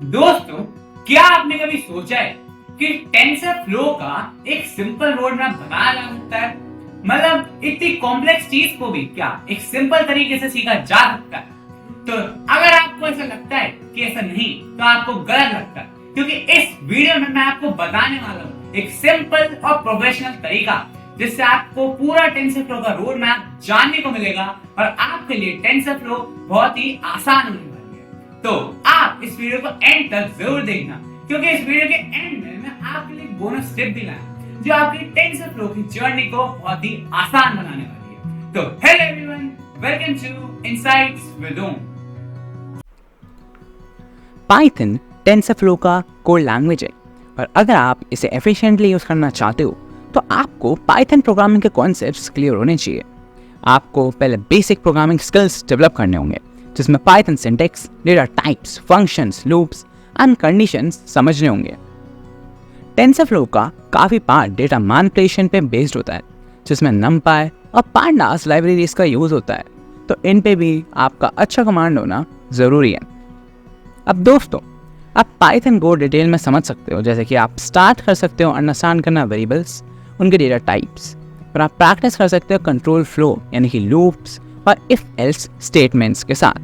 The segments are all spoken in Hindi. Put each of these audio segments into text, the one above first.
दोस्तों, क्या आपने कभी सोचा है कि टेंसरफ्लो का एक सिंपल रोड मैप बनाया जा सकता है? मतलब इतनी कॉम्प्लेक्स चीज को भी क्या एक सिंपल तरीके से सीखा जा सकता है? तो अगर आपको ऐसा लगता है कि ऐसा नहीं, तो आपको गलत लगता है, क्योंकि इस वीडियो में मैं आपको बताने वाला हूँ एक सिंपल और प्रोफेशनल तरीका जिससे आपको पूरा टेंसरफ्लो का रोड मैप जानने को मिलेगा और आपके लिए टेंसरफ्लो बहुत ही आसान होने वाली है। तो आप इस वीडियो को एंड तक जरूर देखना, क्योंकि इस वीडियो के एंड में मैं आपके लिए बोनस टिप भी लाया जो आपकी टेंसरफ्लो की जर्नी को बहुत ही आसान बनाने वाली है। तो hello everyone, welcome to insights with Om. Python TensorFlow का कोर लैंग्वेज है और अगर आप इसे एफिशिएंटली यूज़ करना चाहते हो तो आपको पाइथन प्रोग्रामिंग के कॉन्सेप्ट्स क्लियर होने चाहिए। आपको पहले बेसिक प्रोग्रामिंग स्किल्स डेवलप करने होंगे, जिसमें Python syntax, data types, functions, loops and conditions समझने होंगे। टेंसरफ्लो का काफ़ी पार्ट डेटा मैनिपुलेशन पे बेस्ड होता है, जिसमें numpy और pandas लाइब्रेरीज का यूज़ होता है, तो इन पे भी आपका अच्छा कमांड होना ज़रूरी है। अब दोस्तों, आप पाइथन को डिटेल में समझ सकते हो, जैसे कि आप स्टार्ट कर सकते हो अंडरस्टैंड करना वेरिएबल्स, उनके डेटा टाइप्स, और आप प्रैक्टिस कर सकते हो कंट्रोल फ्लो यानी कि लूप्स और इफ एल्स स्टेटमेंट्स के साथ।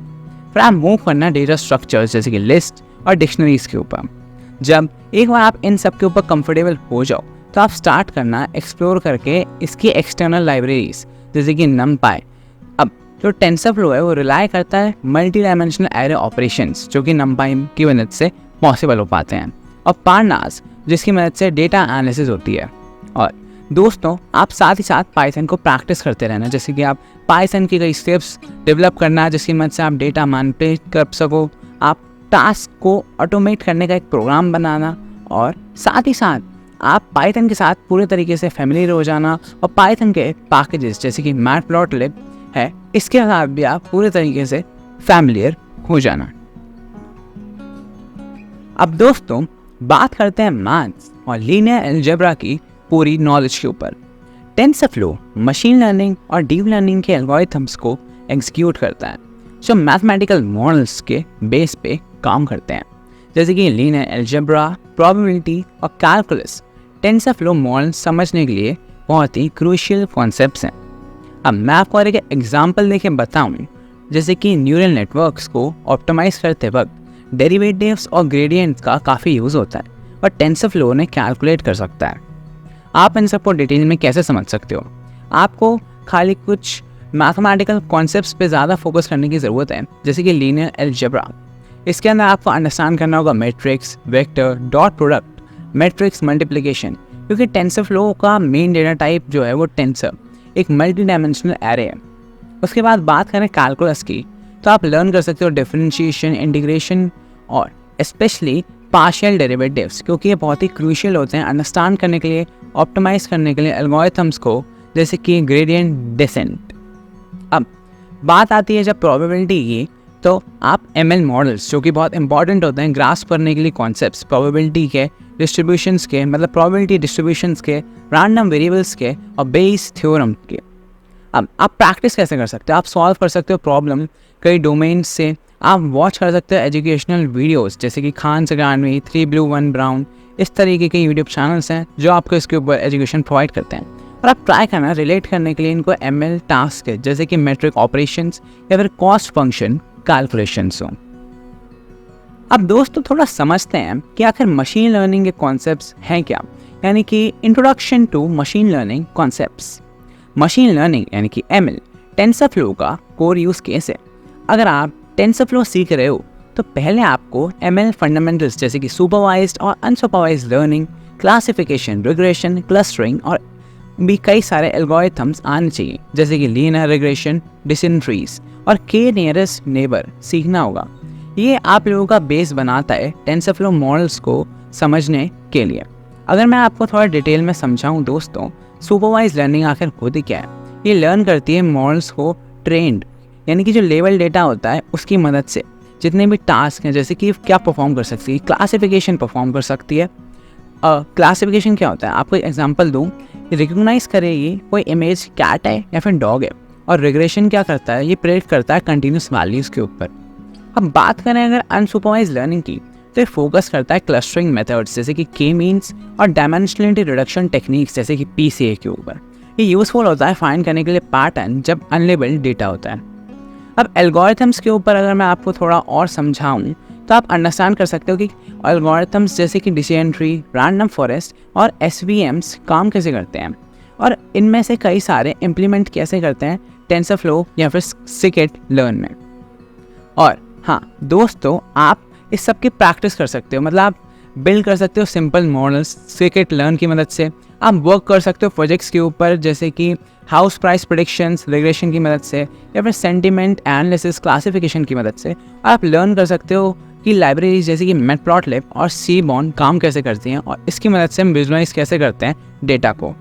फिर आप मूव करना डेटा स्ट्रक्चर्स जैसे कि लिस्ट और डिक्शनरीज के ऊपर। जब एक बार आप इन सब के ऊपर कंफर्टेबल हो जाओ तो आप स्टार्ट करना एक्सप्लोर करके इसकी एक्सटर्नल लाइब्रेरीज जैसे कि numpy। अब जो टेंसरफ्लो है वो रिलाई करता है मल्टी डायमेंशनल एरे ऑपरेशंस, जो कि numpy की मदद से पॉसिबल हो पाते हैं, और pandas जिसकी मदद से डेटा एनालिसिस होती है। और दोस्तों, आप साथ ही साथ पाइथन को प्रैक्टिस करते रहना, जैसे कि आप पाइथन की कई स्क्रिप्ट्स डेवलप करना जिसकी मदद से आप डेटा मैनिपुलेट कर सको, आप टास्क को ऑटोमेट करने का एक प्रोग्राम बनाना, और साथ ही साथ आप पाइथन के साथ पूरे तरीके से फैमिलियर हो जाना, और पाइथन के पैकेजेस जैसे कि मैटप्लॉटलिब है इसके साथ भी आप पूरे तरीके से फैमिलियर हो जाना। अब दोस्तों, बात करते हैं मैथ्स और लीनियर अलजेब्रा की पूरी नॉलेज के ऊपर। टेंसरफ्लो मशीन लर्निंग और डीप लर्निंग के एल्गोरिथम्स को एग्जीक्यूट करता है जो मैथमेटिकल मॉडल्स के बेस पे काम करते हैं, जैसे कि लीनियर अलजेब्रा, प्रोबेबिलिटी और कैलकुलस। टेंसरफ्लो मॉडल समझने के लिए बहुत ही क्रूशियल कॉन्सेप्ट्स हैं। अब मैं आपको एक एग्जांपल देके बताऊं, जैसे कि न्यूरल नेटवर्क्स को ऑप्टिमाइज करते वक्त डेरिवेटिव्स और ग्रेडियंट्स का काफ़ी यूज़ होता है और टेंसरफ्लो ने कैलकुलेट कर सकता है। आप इन सबको डिटेल में कैसे समझ सकते हो? आपको खाली कुछ मैथमेटिकल कॉन्सेप्ट्स पे ज़्यादा फोकस करने की ज़रूरत है, जैसे कि लीनियर अलजेब्रा। इसके अंदर आपको अंडरस्टैंड करना होगा matrix, vector, dot product, matrix multiplication, क्योंकि टेंसरफ्लो का मेन डेटा टाइप जो है वो टेंसर एक मल्टी डायमेंशनल एरे है। उसके बाद बात करें कैलकुलस की, तो आप लर्न कर सकते हो डिफरेंशिएशन, इंटीग्रेशन और स्पेशली पार्शियल डेरिवेटिव्स, क्योंकि ये बहुत ही क्रूशियल होते हैं अंडरस्टैंड करने के लिए, ऑप्टिमाइज करने के लिए एल्गोरिथम्स को, जैसे कि ग्रेडियंट डिसेंट। अब बात आती है जब प्रोबेबिलिटी की, तो आप एमएल मॉडल्स जो कि बहुत इंपॉर्टेंट होते हैं ग्रास्प करने के लिए कॉन्सेप्ट्स प्रोबेबिलिटी के, डिस्ट्रीब्यूशंस के, मतलब प्रोबेबिलिटी डिस्ट्रीब्यूशंस के, रैंडम वेरिएबल्स के और बेस थ्योरम के। अब आप प्रैक्टिस कैसे कर सकते हो? आप सॉल्व कर सकते हो प्रॉब्लम कई डोमेन्स से, आप वॉच कर सकते हो एजुकेशनल वीडियोस जैसे कि खान अकेडमी, 3 Blue 1 Brown, इस तरीके के यूट्यूब चैनल्स हैं जो आपको इसके ऊपर एजुकेशन प्रोवाइड करते हैं। और आप ट्राई करना रिलेट करने के लिए इनको एमएल टास्क है, जैसे कि मेट्रिक ऑपरेशंस या फिर कॉस्ट फंक्शन कैलकुलेशंस हो। अब दोस्तों, थोड़ा समझते हैं कि आखिर मशीन लर्निंग के कॉन्सेप्ट्स हैं क्या, यानी कि introduction to machine learning concepts. Machine learning यानी कि एमएल टेंसरफ्लो का कोर यूज़ केस है। अगर आप टेंसरफ्लो सीख रहे हो तो पहले आपको एमएल फंडामेंटल्स जैसे कि सुपरवाइज्ड और unsupervised learning, classification, regression, clustering और भी कई सारे एल्गोरिथम्स आने चाहिए, जैसे कि लीनियर रिग्रेशन, डिसेंट ट्रीज और के नियरेस्ट नेबर सीखना होगा। ये आप लोगों का बेस बनाता है टेंसरफ्लो मॉडल्स को समझने के लिए। अगर मैं आपको थोड़ा डिटेल में समझाऊं दोस्तों, सुपरवाइज लर्निंग आखिर होती क्या है? ये लर्न करती है मॉडल्स को ट्रेंड यानी कि जो लेवल डेटा होता है उसकी मदद से जितने भी टास्क हैं, जैसे कि क्या परफॉर्म कर सकती है, क्लासिफिकेशन परफॉर्म कर सकती है। क्लासिफिकेशन क्या होता है? आपको एग्जांपल दूं, रिकॉग्नाइज करेगी कोई इमेज कैट है या फिर डॉग है, और रिग्रेशन क्या करता है? ये प्रेडिक्ट करता है कंटिन्यूस वैल्यूज़ के ऊपर। अब बात करें अगर अनसुपरवाइज लर्निंग की, तो ये फोकस करता है क्लस्टरिंग मेथड्स जैसे कि के मीन्स और डायमेंशनलिटी रिडक्शन टेक्निक्स जैसे कि पीसीए के ऊपर। ये यूज़फुल होता है फाइंड करने के लिए पैटर्न जब अनलेबल्ड डेटा होता है। अब एल्गोरिथम्स के ऊपर अगर मैं आपको थोड़ा और समझाऊं तो आप अंडरस्टैंड कर सकते हो कि एल्गोरिथम्स जैसे कि डिसीजन ट्री, रैंडम फॉरेस्ट और एसवीएम्स काम कैसे करते हैं और इनमें से कई सारे इम्प्लीमेंट कैसे करते हैं टेंसरफ्लो या फिर स्किट लर्न में। और हाँ दोस्तों, आप इस सब की प्रैक्टिस कर सकते हो, मतलब आप बिल्ड कर सकते हो सिंपल मॉडल्स स्किट लर्न की मदद से। आप वर्क कर सकते हो प्रोजेक्ट्स के ऊपर जैसे कि हाउस प्राइस प्रेडिक्शंस रिग्रेशन की मदद से या फिर सेंटिमेंट एनालिसिस क्लासिफिकेशन की मदद से। आप लर्न कर सकते हो कि लाइब्रेरीज जैसे कि मैटप्लॉटलिब और सीबॉर्न काम कैसे करती हैं और इसकी मदद से हम विजुअलाइज कैसे करते हैं डेटा को।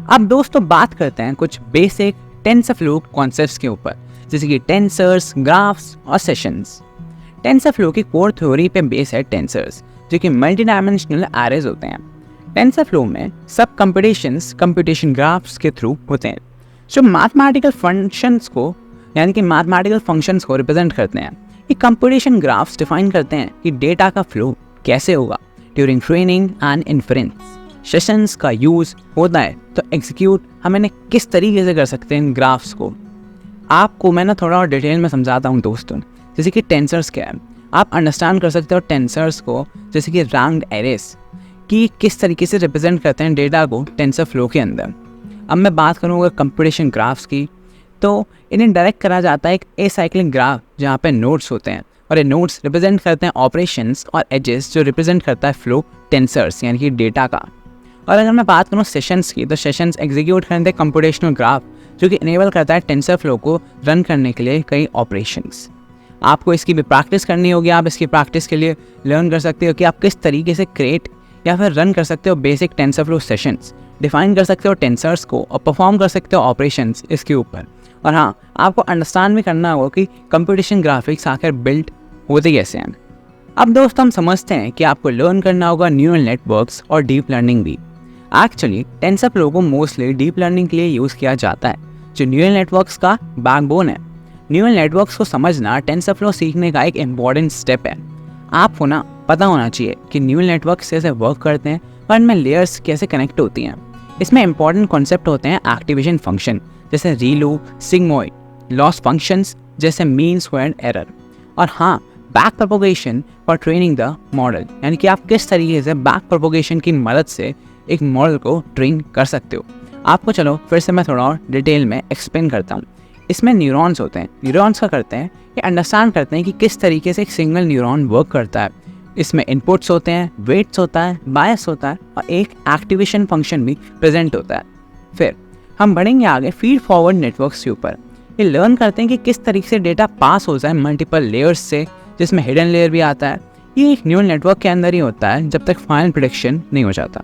अब दोस्तों बात करते हैं कुछ बेसिक टेंसरफ्लो कॉन्सेप्ट्स के ऊपर जैसे कि टेंसर्स, ग्राफ्स और सेशंस। टेंसरफ्लो की कोर थ्योरी पे बेस है टेंसर्स जो कि मल्टी डायमेंशनल एरेज होते हैं। टेंसरफ्लो में सब कंप्यूटेशन ग्राफ्स के थ्रू होते हैं जो मैथमेटिकल फंक्शंस को यानी कि मैथमेटिकल फंक्शंस को रिप्रेजेंट करते हैं। ये कंप्यूटेशन ग्राफ्स डिफाइन करते हैं कि डेटा का फ्लो कैसे होगा during training and inference. Sessions का यूज़ होता है तो एग्जीक्यूट हम इन्हें किस तरीके से कर सकते हैं इन ग्राफ्स को। आपको मैं ना थोड़ा और डिटेल में समझाता हूँ दोस्तों। जैसे कि टेंसर्स क्या है, आप अंडरस्टैंड कर सकते हो टेंसर्स को जैसे कि रैंक्ड एरेस कि किस तरीके से रिप्रेजेंट करते हैं डेटा को टेंसर फ्लो के अंदर। अब मैं बात करूँगा कंप्यूटेशन ग्राफ्स की, तो इन्हें डायरेक्ट करा जाता है एक एसाइक्लिक ग्राफ जहाँ पे नोड्स होते हैं और ये नोड्स रिप्रेजेंट करते हैं ऑपरेशंस और एजेस जो रिप्रेजेंट करता है फ्लो टेंसर्स यानी कि डेटा का। और अगर मैं बात करूँ सेशंस की, तो सेशंस एग्जीक्यूट करते हैं कंप्यूटेशनल ग्राफ जो कि इनेबल करता है टेंसर फ्लो को रन करने के लिए कई ऑपरेशंस। आपको इसकी भी प्रैक्टिस करनी होगी। आप इसकी प्रैक्टिस के लिए लर्न कर सकते हो कि आप किस तरीके से क्रिएट या फिर रन कर सकते हो basic tensor flow sessions, define कर सकते हो टेंसर्स को और परफॉर्म कर सकते हो ऑपरेशंस इसके ऊपर। और हाँ, आपको अंडरस्टैंड भी करना होगा कि कंप्यूटेशन ग्राफिक्स आखिर बिल्ड होते कैसे हैं। अब दोस्तों हम समझते हैं कि आपको लर्न करना होगा न्यूरल नेटवर्क्स और डीप लर्निंग भी। एक्चुअली टेंसर फ्लो को मोस्टली डीप लर्निंग के लिए यूज़ किया जाता है जो न्यूरल नेटवर्क्स का बैकबोन है। न्यूरल नेटवर्क्स को समझना टेंसर फ्लो सीखने का एक इम्पॉर्टेंट स्टेप है। आपको ना पता होना चाहिए कि न्यूरल नेटवर्क्स कैसे वर्क करते हैं और इनमें लेयर्स कैसे कनेक्ट होती हैं। इसमें इंपॉर्टेंट कॉन्सेप्ट होते हैं एक्टिवेशन फंक्शन जैसे रीलू, सिग्मॉइड, लॉस फंक्शंस जैसे मीन स्क्वायर्ड एरर, और हाँ back propagation for training the model, यानी कि आप किस तरीके से बैक प्रोपोगेशन की मदद से एक मॉडल को ट्रेन कर सकते हो। आपको चलो फिर से मैं थोड़ा और डिटेल में एक्सप्लेन करता हूँ। इसमें न्यूरॉन्स होते हैं। न्यूरॉन्स का करते हैं ये अंडरस्टैंड करते हैं कि किस तरीके से एक सिंगल न्यूरॉन वर्क करता है। इसमें इनपुट्स होते हैं, वेट्स होता है, बायस होता है और एक एक्टिवेशन फंक्शन भी प्रेजेंट होता है। फिर हम बढ़ेंगे आगे फीड फॉरवर्ड नेटवर्क्स के ऊपर। ये लर्न करते हैं कि किस तरीके से डेटा पास हो जाए मल्टीपल लेयर्स से, जिसमें हिडन लेयर भी आता है। ये एक न्यूरल नेटवर्क के अंदर ही होता है जब तक फाइनल प्रेडिक्शन नहीं हो जाता।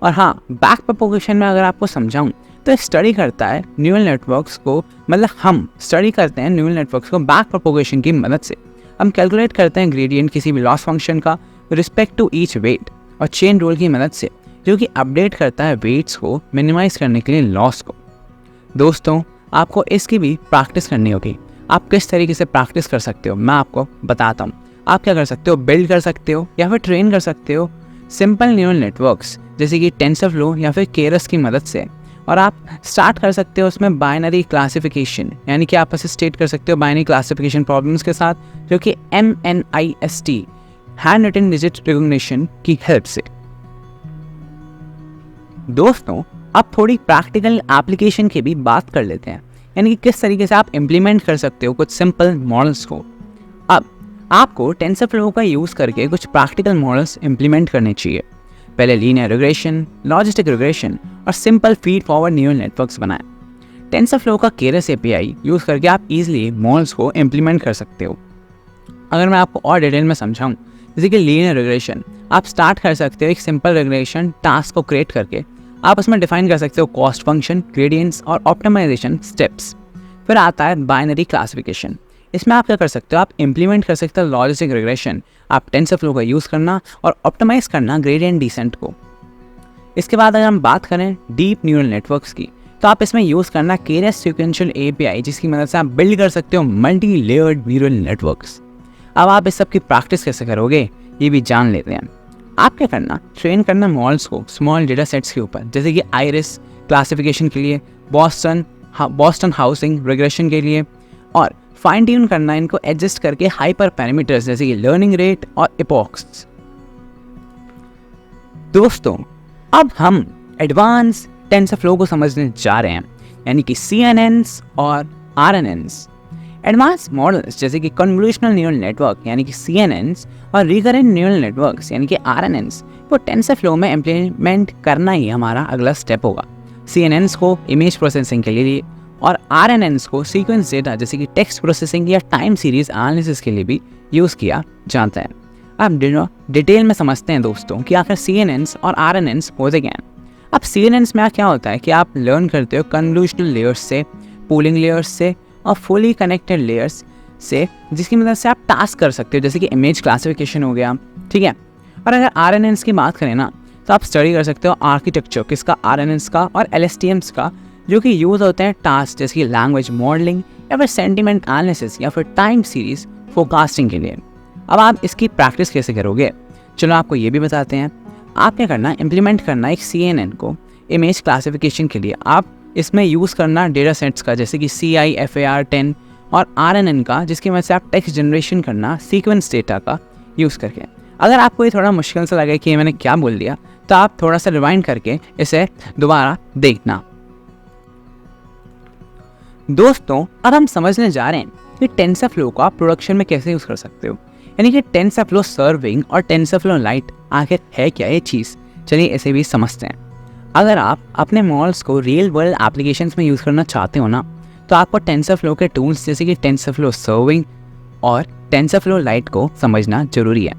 और हाँ, बैक प्रोपोगेशन में अगर आपको समझाऊं तो स्टडी करता है न्यूरल नेटवर्क्स को, मतलब हम स्टडी करते हैं न्यूरल नेटवर्क्स को बैक प्रोपोगेशन की मदद से। हम कैलकुलेट करते हैं ग्रेडियंट किसी भी लॉस फंक्शन का रिस्पेक्ट टू ईच वेट और चेन रूल की मदद से, जो कि अपडेट करता है वेट्स को मिनिमाइज करने के लिए लॉस को। दोस्तों आपको इसकी भी प्रैक्टिस करनी होगी। आप किस तरीके से प्रैक्टिस कर सकते हो मैं आपको बताता हूँ। आप क्या कर सकते हो, बिल्ड कर सकते हो या फिर ट्रेन कर सकते हो सिंपल न्यूरल नेटवर्क्स जैसे कि टेंसरफ्लो या फिर केरस की मदद से। और आप स्टार्ट कर सकते हो उसमें बाइनरी क्लासिफिकेशन, यानी कि आप ऐसे स्टेट कर सकते हो बाइनरी क्लासिफिकेशन प्रॉब्लम्स के साथ, जो कि MNIST handwritten digit recognition की हेल्प से। दोस्तों अब थोड़ी प्रैक्टिकल एप्लीकेशन की भी बात कर लेते हैं, यानी कि किस तरीके से आप इम्प्लीमेंट कर सकते हो कुछ सिंपल मॉडल्स को। अब आपको टेंसरफ्लो का यूज़ करके कुछ प्रैक्टिकल मॉडल्स इम्प्लीमेंट करने चाहिए। पहले लीनियर रिग्रेशन, लॉजिस्टिक रिग्रेशन और simple feed forward neural networks बनाएं। टेंसरफ्लो का केरस API यूज़ करके आप इजीली मॉडल्स को इम्प्लीमेंट कर सकते हो। अगर मैं आपको और डिटेल में समझाऊं, जैसे कि लीनियर रिग्रेशन, आप स्टार्ट कर सकते हो एक सिंपल रिग्रेशन टास्क को क्रिएट करके। आप उसमें डिफाइन कर सकते हो कॉस्ट फंक्शन, ग्रेडियंट्स और ऑप्टिमाइजेशन स्टेप्स। फिर आता है बाइनरी क्लासिफिकेशन। इसमें आप क्या कर सकते हो, आप इम्प्लीमेंट कर सकते हो लॉजिस्टिक रिग्रेशन। आप टेंसरफ्लो का यूज़ करना और ऑप्टिमाइज करना ग्रेडियंट डिसेंट को। इसके बाद अगर हम बात करें डीप न्यूरल नेटवर्क्स की, तो आप इसमें यूज़ करना केरस सीक्वेंशियल API, जिसकी मदद से आप बिल्ड कर सकते हो मल्टी लेयर्ड न्यूरल नेटवर्क्स। अब आप इस सब की प्रैक्टिस कैसे करोगे ये भी जान लेते हैं। आप क्या करना, ट्रेन करना मॉडल्स को स्मॉल डेटा सेट्स के ऊपर, जैसे कि आइरिस क्लासिफिकेशन के लिए, बॉस्टन हाउसिंग रिग्रेशन के लिए, और फाइन ट्यून करना इनको एडजस्ट करके हाइपर पैरामीटर्स जैसे कि लर्निंग रेट और इपॉक्स। दोस्तों अब हम एडवांस टेंसरफ्लो को समझने जा रहे हैं, यानी कि CNNs और RNNs। एडवांस मॉडल्स जैसे कि कन्वोल्यूशनल न्यूरल नेटवर्क यानी कि CNNs और रिकरेंट न्यूरल नेटवर्क्स यानी कि RNNs को टेंसरफ्लो में इम्प्लीमेंट करना ही हमारा अगला स्टेप होगा। CNNs को इमेज प्रोसेसिंग के लिए और RNNs को सीक्वेंस डेटा जैसे कि टेक्स्ट प्रोसेसिंग या टाइम सीरीज एनालिसिस के लिए भी यूज़ किया जाता है। अब डिटेल में समझते हैं दोस्तों कि आखिर CNNs और RNNs होते क्या हैं। अब CNNs में क्या होता है कि आप लर्न करते हो कन्वोल्यूशनल लेयर्स से, पूलिंग लेयर्स से और फुली कनेक्टेड लेयर्स से, जिसकी मदद से आप टास्क कर सकते हो, जैसे कि इमेज क्लासिफिकेशन हो गया, ठीक है। और अगर RNNs की बात करें ना, तो आप स्टडी कर सकते हो आर्किटेक्चर किसका, RNNs का और LSTMs का, जो कि यूज़ होते हैं टास्क जैसे कि लैंग्वेज मॉडलिंग या फिर सेंटिमेंट एनालिसिस या फिर टाइम सीरीज फोरकास्टिंग के लिए। अब आप इसकी प्रैक्टिस कैसे करोगे, चलो आपको ये भी बताते हैं। आप क्या करना, इम्प्लीमेंट करना एक CNN को इमेज क्लासिफिकेशन के लिए। आप इसमें यूज़ करना डेटा सेट्स का जैसे कि CIFAR10 और RNN का, जिसकी वजह से आप टेक्स्ट जनरेशन करना सीक्वेंस डेटा का यूज़ करके। अगर आपको ये थोड़ा मुश्किल से लगे कि मैंने क्या बोल दिया, तो आप थोड़ा सा रिवाइंड करके इसे दोबारा देखना। दोस्तों अब हम समझने जा रहे हैं कि टेंसरफ्लो को आप प्रोडक्शन में कैसे यूज़ कर सकते हो, यानी कि टेंसरफ्लो सर्विंग और टेंसरफ्लो लाइट आखिर है क्या ये चीज़। चलिए इसे भी समझते हैं। अगर आप अपने मॉडल्स को रियल वर्ल्ड एप्लीकेशंस में यूज़ करना चाहते हो ना, तो आपको टेंसरफ्लो के टूल्स जैसे कि टेंसरफ्लो सर्विंग और टेंसरफ्लो लाइट को समझना जरूरी है।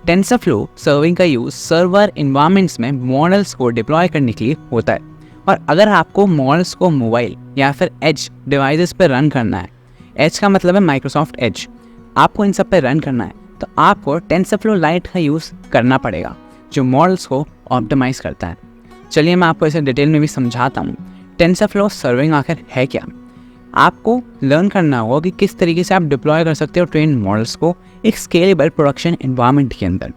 टेंसरफ्लो सर्विंग का यूज़ सर्वर इन्वायरमेंट्स में मॉडल्स को डिप्लॉय करने के लिए होता है, और अगर आपको मॉडल्स को मोबाइल या फिर एज डिवाइसेस पर रन करना है, एज का मतलब है माइक्रोसॉफ्ट एज, आपको इन सब पे रन करना है, तो आपको टेंसरफ्लो लाइट का यूज़ करना पड़ेगा, जो मॉडल्स को ऑप्टिमाइज़ करता है। चलिए मैं आपको इसे डिटेल में भी समझाता हूँ। टेंसरफ्लो सर्विंग आखिर है क्या। आपको लर्न करना होगा कि किस तरीके से आप डिप्लॉय कर सकते हो ट्रेन मॉडल्स को एक स्केलेबल प्रोडक्शन एनवायरनमेंट के अंदर।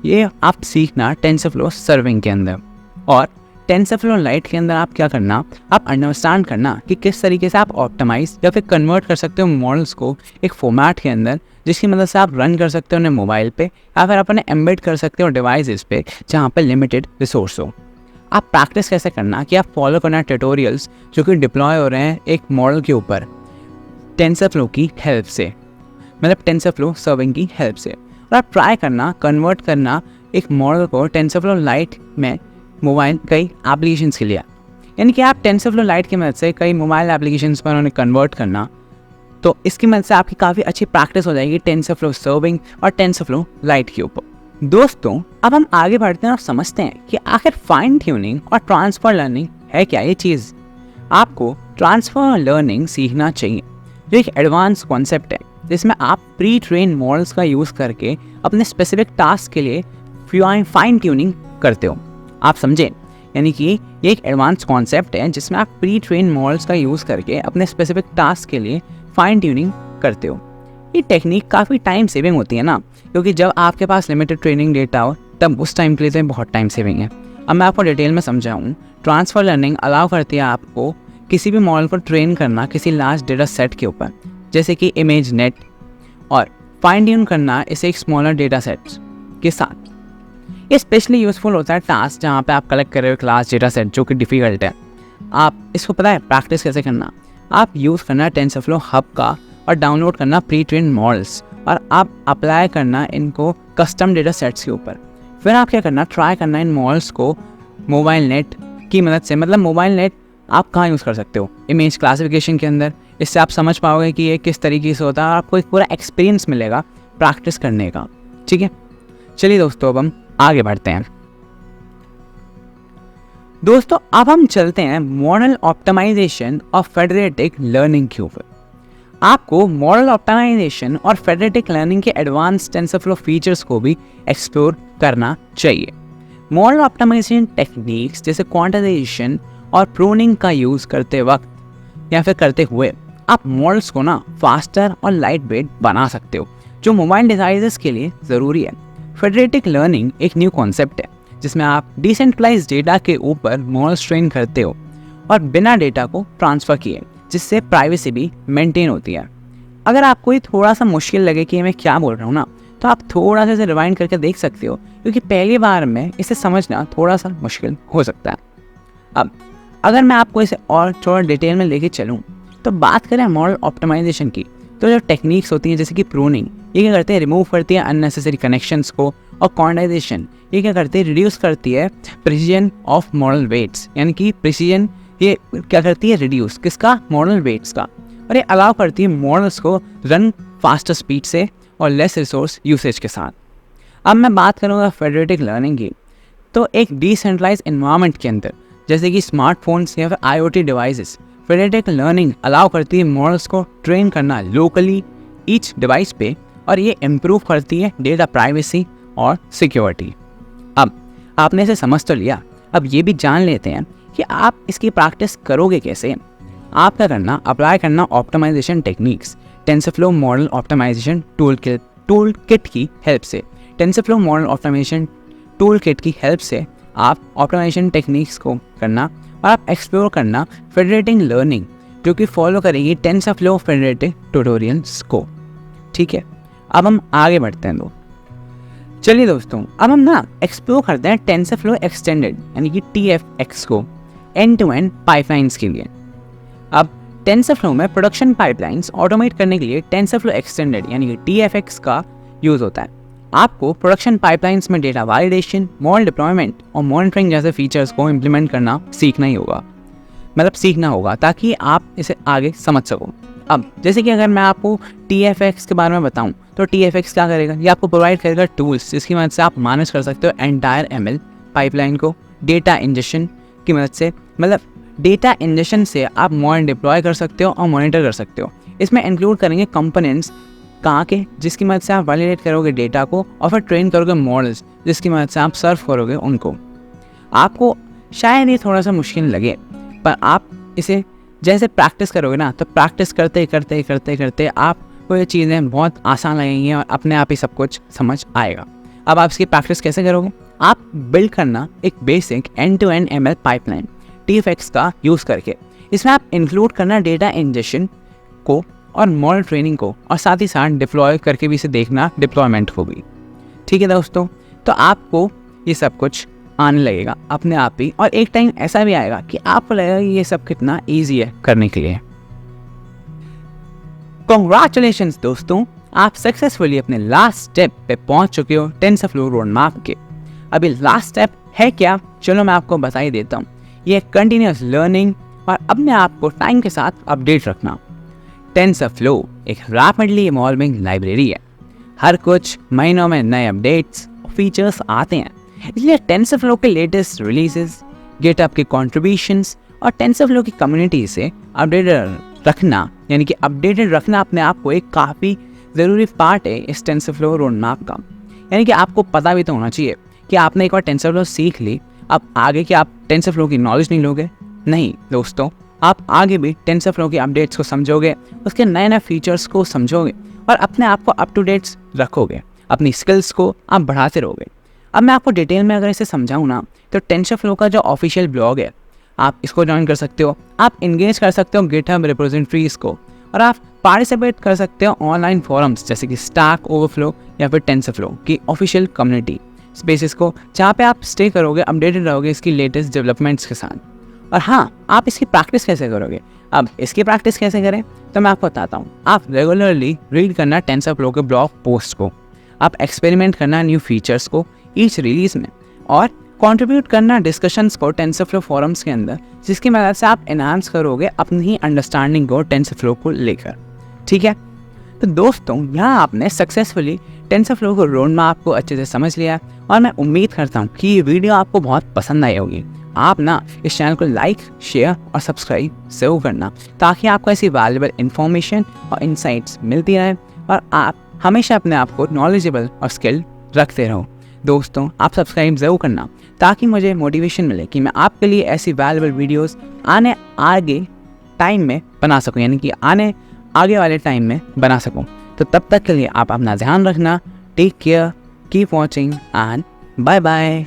ये आप सीखना टेंसरफ्लो सर्विंग के अंदर। और टेंसरफ्लो लाइट के अंदर आप क्या करना, आप अंडरस्टैंड करना कि किस तरीके से आप ऑप्टिमाइज या फिर कन्वर्ट कर सकते हो मॉडल्स को एक फॉर्मेट के अंदर, जिसकी मदद से आप रन कर सकते हो उन्हें मोबाइल पे या फिर अपने एम्बेड कर सकते हो डिवाइसेस पे जहाँ पे लिमिटेड रिसोर्स हो। आप प्रैक्टिस कैसे करना कि आप फॉलो करना ट्यूटोरियल्स जो कि डिप्लॉय हो रहे हैं एक मॉडल के ऊपर टेंसरफ्लो की हेल्प से, मतलब टेंसरफ्लो सर्विंग की हेल्प से। और आप ट्राई करना कन्वर्ट करना एक मॉडल को टेंसरफ्लो लाइट में मोबाइल कई एप्लीकेशंस के लिए, यानी कि आप टेंसरफ्लो लाइट की मदद से कई मोबाइल एप्लीकेशंस पर उन्हें कन्वर्ट करना, तो इसकी मदद से आपकी काफ़ी अच्छी प्रैक्टिस हो जाएगी टेंसरफ्लो सर्विंग और टेंसरफ्लो लाइट के ऊपर। दोस्तों अब हम आगे बढ़ते हैं और समझते हैं कि आखिर फाइन ट्यूनिंग और ट्रांसफर लर्निंग है क्या ये चीज़। आपको ट्रांसफर लर्निंग सीखना चाहिए, जो एक एडवांस कॉन्सेप्ट है जिसमें आप प्री ट्रेन मॉडल्स का यूज़ करके अपने स्पेसिफिक टास्क के लिए फाइन ट्यूनिंग करते हो। आप समझें, यानी कि ये एक एडवांस कॉन्सेप्ट है जिसमें आप प्री ट्रेन मॉडल्स का यूज़ करके अपने स्पेसिफिक टास्क के लिए फाइन ट्यूनिंग करते हो। ये टेक्निक काफ़ी टाइम सेविंग होती है ना, क्योंकि जब आपके पास लिमिटेड ट्रेनिंग डेटा हो तब उस टाइम के लिए तो बहुत टाइम सेविंग है। अब मैं आपको डिटेल में समझाऊँ। ट्रांसफर लर्निंग अलाउ करती है आपको किसी भी मॉडल को ट्रेन करना किसी लार्ज डेटा सेट के ऊपर, जैसे कि इमेज नेट, और फाइन ट्यून करना इसे एक स्मॉलर डेटा सेट के साथ। ये स्पेशली यूज़फुल होता है टास्क जहाँ पे आप कलेक्ट कर रहे हो क्लास डेटा सेट जो कि डिफ़िकल्ट है। आप इसको पता है प्रैक्टिस कैसे करना, आप यूज़ करना टेंसरफ्लो हब का और डाउनलोड करना प्री ट्रेन मॉडल्स, और आप अप्लाई करना इनको कस्टम डेटा सेट्स के ऊपर। फिर आप क्या करना, ट्राई करना इन मॉडल्स को मोबाइल नेट की मदद से। मतलब मोबाइल नेट आप कहाँ यूज़ कर सकते हो, इमेज क्लासिफिकेशन के अंदर। इससे आप समझ पाओगे कि ये किस तरीके से होता है, आपको एक पूरा एक्सपीरियंस मिलेगा प्रैक्टिस करने का। ठीक है, चलिए दोस्तों अब हम आगे बढ़ते हैं। दोस्तों अब हम चलते हैं मॉडल ऑप्टिमाइजेशन और फेडरेटिक लर्निंग के ऊपर। आपको मॉडल ऑप्टिमाइजेशन और फेडरेटिक लर्निंग के एडवांस टेंसरफ्लो फीचर्स को भी एक्सप्लोर करना चाहिए। मॉडल ऑप्टिमाइजेशन टेक्निक्स जैसे क्वांटाइजेशन और प्रूनिंग का यूज़ करते वक्त या फिर करते हुए आप मॉडल्स को ना फास्टर और लाइट वेट बना सकते हो, जो मोबाइल डिवाइसेस के लिए ज़रूरी है। फेडरेटिव लर्निंग एक न्यू कॉन्सेप्ट है जिसमें आप डिसेंट्रलाइज डेटा के ऊपर मॉडल्स ट्रेन करते हो और बिना डेटा को ट्रांसफ़र किए, जिससे प्राइवेसी भी मेंटेन होती है। अगर आपको ये थोड़ा सा मुश्किल लगे कि मैं क्या बोल रहा हूँ ना, तो आप थोड़ा सा इसे रिवाइंड करके देख सकते हो, क्योंकि पहली बार में इसे समझना थोड़ा सा मुश्किल हो सकता है। अब अगर मैं आपको इसे और थोड़ा डिटेल में लेके चलूँ, तो बात करें मॉडल ऑप्टिमाइजेशन की, तो जो टेक्निक्स होती हैं जैसे कि प्रूनिंग, ये क्या करते हैं, रिमूव करती है अननेसेसरी कनेक्शंस को, और क्वांटाइजेशन ये क्या करती है, रिड्यूस करती है प्रिसीजन ऑफ मॉडल वेट्स, यानी कि प्रिसीजन ये क्या करती है, रिड्यूस किसका, मॉडल वेट्स का, और ये अलाउ करती है मॉडल्स को रन फास्टर स्पीड से और लेस रिसोर्स यूसेज के साथ। अब मैं बात करूँगा फेडरेटिव लर्निंग की, तो एक डिसेंट्रलाइज एनवायरनमेंट के अंदर जैसे कि स्मार्टफोन्स या फिर IoT devices, federative learning allow करती है मॉडल्स को ट्रेन करना लोकली ईच डिवाइस पे, और ये इम्प्रूव करती है डेटा प्राइवेसी और सिक्योरिटी। अब आपने इसे समझ तो लिया, अब ये भी जान लेते हैं कि आप इसकी प्रैक्टिस करोगे कैसे। आप क्या करना, अप्लाई करना optimization techniques TensorFlow model optimization toolkit की हेल्प से। TensorFlow model optimization toolkit की हेल्प से आप ऑप्टिमाइजेशन टेक्निक्स को करना और आप एक्सप्लोर करना फेडरेटिव लर्निंग, जो कि फॉलो करेगी टेंसरफ्लो फेडरेटिव ट्यूटोरियल्स को। ठीक है, अब हम आगे बढ़ते हैं। चलिए दोस्तों, अब हम ना एक्सप्लोर करते हैं टेंसरफ्लो एक्सटेंडेड यानी कि TFX को एंड टू एंड पाइपलाइंस के लिए। अब टेंसरफ्लो में प्रोडक्शन पाइपलाइंस ऑटोमेट करने के लिए टेंसरफ्लो एक्सटेंडेड यानी कि TFX का यूज़ होता है। आपको प्रोडक्शन पाइपलाइंस में डेटा वैलिडेशन, मॉडल डिप्लॉयमेंट और मॉनिटरिंग जैसे फीचर्स को इम्प्लीमेंट करना सीखना होगा ताकि आप इसे आगे समझ सको। अब जैसे कि अगर मैं आपको TFX के बारे में बताऊं, तो TFX क्या करेगा, ये आपको प्रोवाइड करेगा टूल्स जिसकी मदद से आप मैनेज कर सकते हो एंटायर ML पाइपलाइन को डेटा इंजेक्शन की मदद से। मतलब डेटा इंजेक्शन से आप मॉडल डिप्लॉय कर सकते हो और मॉनिटर कर सकते हो। इसमें इंक्लूड करेंगे कंपोनेंट्स कहाँ के, जिसकी मदद से आप वैलिडेट करोगे डेटा को और फिर ट्रेन करोगे मॉडल्स जिसकी मदद से आप सर्व करोगे उनको। आपको शायद ये थोड़ा सा मुश्किल लगे, पर आप इसे जैसे प्रैक्टिस करोगे ना, तो प्रैक्टिस करते करते आपको ये चीज़ें बहुत आसान लगेंगी और अपने आप ही सब कुछ समझ आएगा। अब आप इसकी प्रैक्टिस कैसे करोगे, आप बिल्ड करना एक basic end to end ML pipeline TFX का यूज़ करके। इसमें आप इंक्लूड करना डेटा इंजेक्शन को और मॉडल ट्रेनिंग को, और साथ ही साथ डिप्लॉय करके भी इसे देखना डिप्लॉयमेंट को भी। ठीक है दोस्तों, तो आपको ये सब कुछ आने लगेगा अपने आप ही, और एक टाइम ऐसा भी आएगा कि आपको लगेगा ये सब कितना ईजी है करने के लिए। कॉन्ग्रेचुलेशंस दोस्तों, आप सक्सेसफुली अपने लास्ट स्टेप पे पहुंच चुके हो टेंसरफ्लो रोड मैप के। अभी लास्ट स्टेप है क्या, चलो मैं आपको बता ही देता हूँ। ये कंटिन्यूस लर्निंग और अपने आप को टाइम के साथ अपडेट रखना। टेंसरफ्लो एक रैपिडली इवॉल्विंग लाइब्रेरी है। हर कुछ महीनों में नए अपडेट्स और फीचर्स आते हैं, इसलिए टेंसरफ्लो के लेटेस्ट रिलीजेस, गिटहब के कॉन्ट्रीब्यूशंस और टेंसरफ्लो की कम्युनिटी से अपडेटेड रखना अपने आप को एक काफ़ी ज़रूरी पार्ट है इस टेंसरफ्लो रोड मैप का। यानी कि आपको पता भी तो होना चाहिए कि आपने एक बार टेंसरफ्लो सीख ली, अब आगे कि आप टेंसरफ्लो की नॉलेज नहीं लोगे। नहीं दोस्तों, आप आगे भी टेंसरफ्लो की अपडेट्स को समझोगे, उसके नए नए फीचर्स को समझोगे और अपने आप को अप टू डेट रखोगे, अपनी स्किल्स को आप बढ़ाते रहोगे। अब मैं आपको डिटेल में अगर इसे समझाऊँ ना, तो टेंसरफ्लो का जो ऑफिशियल ब्लॉग है आप इसको ज्वाइन कर सकते हो। आप इंगेज कर सकते हो गिटहब रिपोजिटरीज को, और आप पार्टिसिपेट कर सकते हो ऑनलाइन फोरम्स जैसे कि स्टैक ओवरफ्लो या फिर टेंसरफ्लो की ऑफिशियल कम्युनिटी स्पेसेस को, जहाँ पे आप स्टे करोगे, अपडेटेड रहोगे इसकी लेटेस्ट डेवलपमेंट्स के साथ। और हाँ, आप इसकी प्रैक्टिस कैसे करोगे, अब इसकी प्रैक्टिस कैसे करें तो मैं आपको बताता हूँ। आप रेगुलरली रीड करना टेंसरफ्लो के ब्लॉग पोस्ट को, आप एक्सपेरिमेंट करना न्यू फीचर्स को ईच रिलीज में, और कंट्रीब्यूट करना डिस्कशंस को टेंसरफ्लो फोरम्स के अंदर, जिसकी मदद से आप एनहांस करोगे अपनी ही अंडरस्टैंडिंग को टेंसरफ्लो को लेकर। ठीक है, तो दोस्तों यहाँ आपने सक्सेसफुली टेंसरफ्लो को रोड मैप को अच्छे से समझ लिया, और मैं उम्मीद करता हूँ कि ये वीडियो आपको बहुत पसंद आई होगी। आप ना इस चैनल को लाइक, शेयर और सब्सक्राइब ज़रूर करना, ताकि आपको ऐसी वैल्यूएबल इन्फॉर्मेशन और इंसाइट्स मिलती रहे और आप हमेशा अपने आप को नॉलेजेबल और स्किल्ड रखते रहो। दोस्तों आप सब्सक्राइब ज़रूर करना, ताकि मुझे मोटिवेशन मिले कि मैं आपके लिए ऐसी वैल्यूएबल वीडियोस आगे टाइम में बना सकूं, यानी कि आगे वाले टाइम में बना सकूं। तो तब तक के लिए आप अपना ध्यान रखना। Take care, keep watching and bye bye.